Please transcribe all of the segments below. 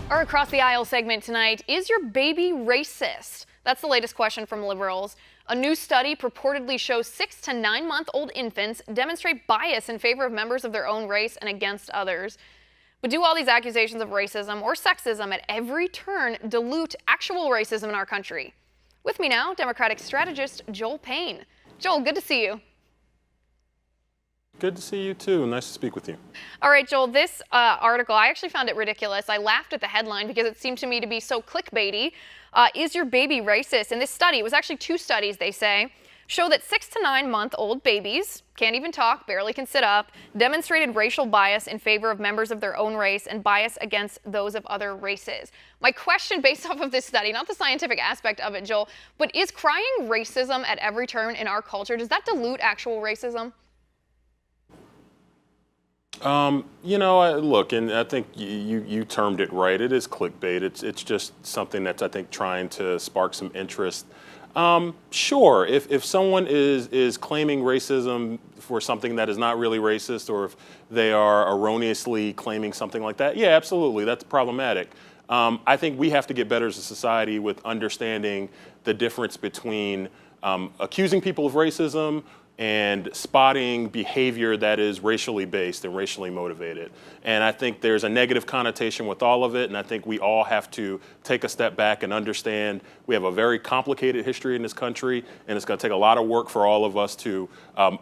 Our Across the Aisle segment tonight, is your baby racist? That's the latest question from liberals. A new study purportedly shows 6 to 9 month old infants demonstrate bias in favor of members of their own race and against others. But do all these accusations of racism or sexism at every turn dilute actual racism in our country? With me now, Democratic strategist Joel Payne. Joel, good to see you. Good to see you too. Nice to speak with you. All right, Joel, this article, I actually found it ridiculous. I laughed at the headline because it seemed to me to be so clickbaity. Is your baby racist? And this study, it was actually 2 studies, they say, show that 6 to 9 month old babies, can't even talk, barely can sit up, demonstrated racial bias in favor of members of their own race and bias against those of other races. My question based off of this study, not the scientific aspect of it, Joel, but is crying racism at every turn in our culture, does that dilute actual racism? Look, and I think you termed it right. It is clickbait. It's just something that's, I think, trying to spark some interest. Sure, if someone is claiming racism for something that is not really racist, or if they are erroneously claiming something like that, yeah, absolutely, that's problematic. I think we have to get better as a society with understanding the difference between accusing people of racism and spotting behavior that is racially based and racially motivated. And I think there's a negative connotation with all of it, and I think we all have to take a step back and understand we have a very complicated history in this country, and it's going to take a lot of work for all of us to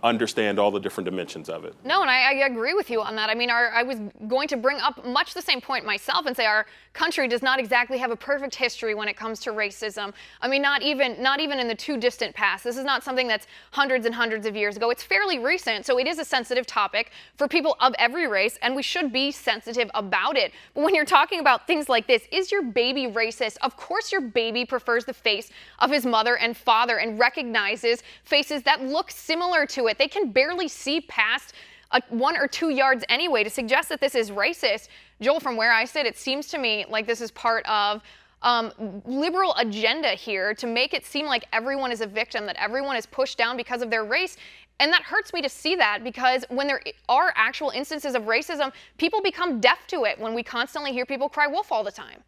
understand all the different dimensions of it. No, and I agree with you on that. I mean, I was going to bring up much the same point myself and say our country does not exactly have a perfect history when it comes to racism. I mean, not even in the too distant past. This is not something that's hundreds and hundreds of years ago. It's fairly recent, so it is a sensitive topic for people of every race, and we should be sensitive about it. But when you're talking about things like this, is your baby racist? Of course your baby prefers the face of his mother and father and recognizes faces that look similar to it. They can barely see past 1 or 2 yards anyway. To suggest that this is racist, Joel, from where I sit, it seems to me like this is part of liberal agenda here to make it seem like everyone is a victim, that everyone is pushed down because of their race. And that hurts me to see that, because when there are actual instances of racism, people become deaf to it when we constantly hear people cry wolf all the time.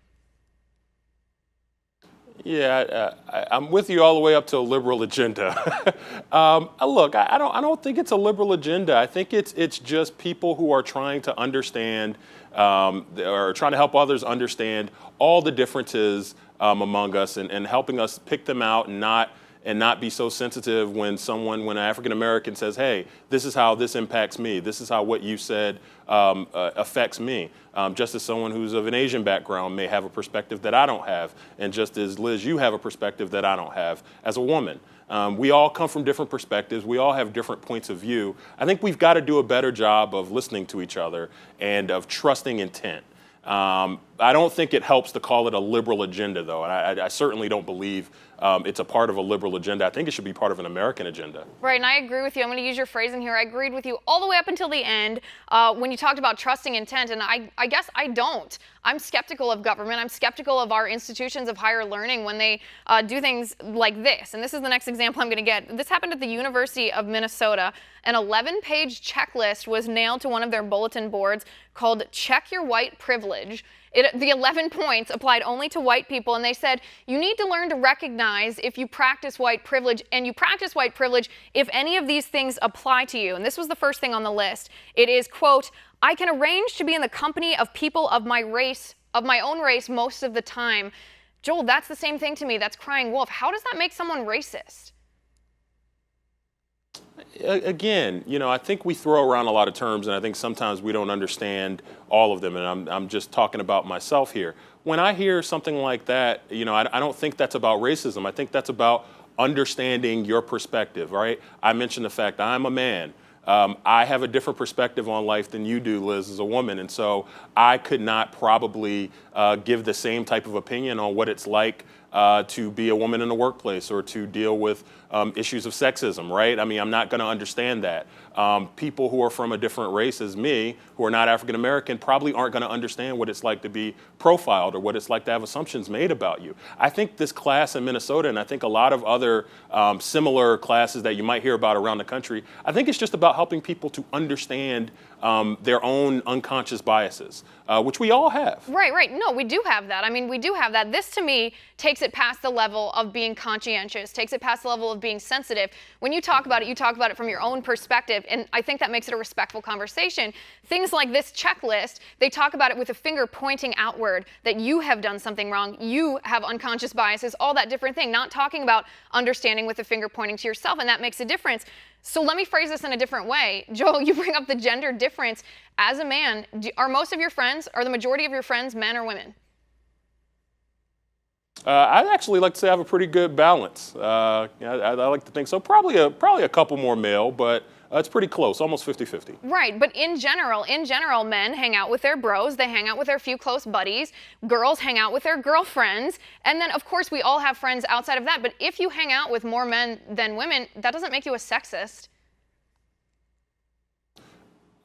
Yeah, I'm with you all the way up to a liberal agenda. Look, I don't think it's a liberal agenda. I think it's just people who are trying to understand, or trying to help others understand all the differences among us, and helping us pick them out and not be so sensitive when an African American says, hey, this is how this impacts me. This is how what you said affects me. Just as someone who's of an Asian background may have a perspective that I don't have. And just as Liz, you have a perspective that I don't have as a woman. We all come from different perspectives. We all have different points of view. I think we've got to do a better job of listening to each other and of trusting intent. I don't think it helps to call it a liberal agenda, though. And I certainly don't believe it's a part of a liberal agenda. I think it should be part of an American agenda. Right, and I agree with you. I'm going to use your phrasing here. I agreed with you all the way up until the end when you talked about trusting intent, and I guess I don't. I'm skeptical of government. I'm skeptical of our institutions of higher learning when they do things like this. And this is the next example I'm going to get. This happened at the University of Minnesota. An 11-page checklist was nailed to one of their bulletin boards called Check Your White Privilege. The 11 points applied only to white people, and they said you need to learn to recognize if you practice white privilege, and you practice white privilege if any of these things apply to you. And this was the first thing on the list. It is, quote, I can arrange to be in the company of people of my race, of my own race, most of the time. Joel, that's the same thing to me. That's crying wolf. How does that make someone racist? Again, I think we throw around a lot of terms, and I think sometimes we don't understand all of them, and I'm just talking about myself here. When I hear something like that, I don't think that's about racism. I think that's about understanding your perspective, right? I mentioned the fact I'm a man. I have a different perspective on life than you do, Liz, as a woman, and so I could not probably give the same type of opinion on what it's like to be a woman in the workplace or to deal with issues of sexism, right? I mean, I'm not going to understand that. People who are from a different race as me, who are not African American, probably aren't going to understand what it's like to be profiled or what it's like to have assumptions made about you. I think this class in Minnesota, and I think a lot of other similar classes that you might hear about around the country, I think it's just about helping people to understand their own unconscious biases, which we all have. Right, right. No, we do have that. I mean, we do have that. This, to me, takes it past the level of being conscientious, takes it past the level of being sensitive. When you talk about it, you talk about it from your own perspective, and I think that makes it a respectful conversation. Things like this checklist, they talk about it with a finger pointing outward, that you have done something wrong, you have unconscious biases, all that different thing, not talking about understanding with a finger pointing to yourself, and that makes a difference. So let me phrase this in a different way. Joel, you bring up the gender difference. As a man, are most of your friends, are the majority of your friends men or women? I'd actually like to say I have a pretty good balance. I like to think so. Probably a couple more male, but it's pretty close, almost 50-50. Right, but in general, men hang out with their bros, they hang out with their few close buddies, girls hang out with their girlfriends, and then of course we all have friends outside of that, but if you hang out with more men than women, that doesn't make you a sexist.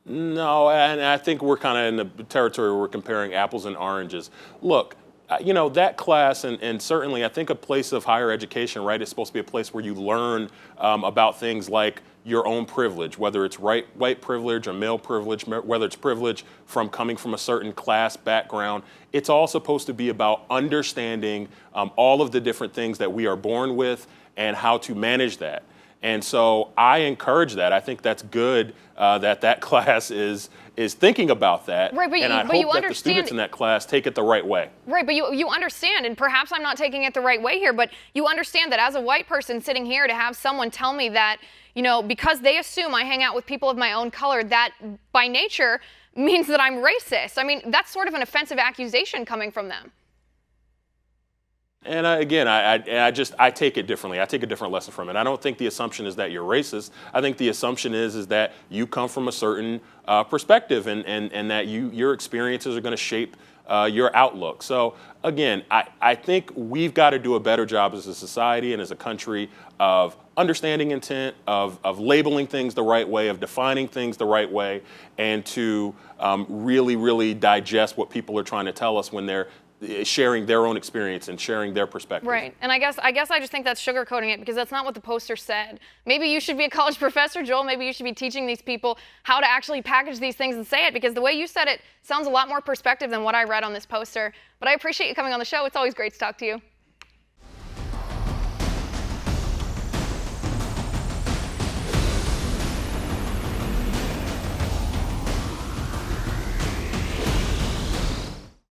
No, and I think we're kind of in the territory where we're comparing apples and oranges. Look, that class, and certainly I think a place of higher education, right, is supposed to be a place where you learn about things like your own privilege, whether it's white privilege or male privilege, whether it's privilege from coming from a certain class background. It's all supposed to be about understanding all of the different things that we are born with and how to manage that. And so I encourage that. I think that's good that class is thinking about that. Right, and I hope that the students in that class take it the right way. Right, but you understand, and perhaps I'm not taking it the right way here, but you understand that as a white person sitting here, to have someone tell me that, because they assume I hang out with people of my own color, that by nature means that I'm racist. I mean, that's sort of an offensive accusation coming from them. And I take it differently. I take a different lesson from it. I don't think the assumption is that you're racist. I think the assumption is that you come from a certain perspective and that your experiences are going to shape your outlook. So again, I think we've got to do a better job as a society and as a country of understanding intent, of labeling things the right way, of defining things the right way, and to really, really digest what people are trying to tell us when they're sharing their own experience and sharing their perspective. Right, and I guess I just think that's sugarcoating it, because that's not what the poster said. Maybe you should be a college professor, Joel. Maybe you should be teaching these people how to actually package these things and say it, because the way you said it sounds a lot more perspective than what I read on this poster. But I appreciate you coming on the show. It's always great to talk to you.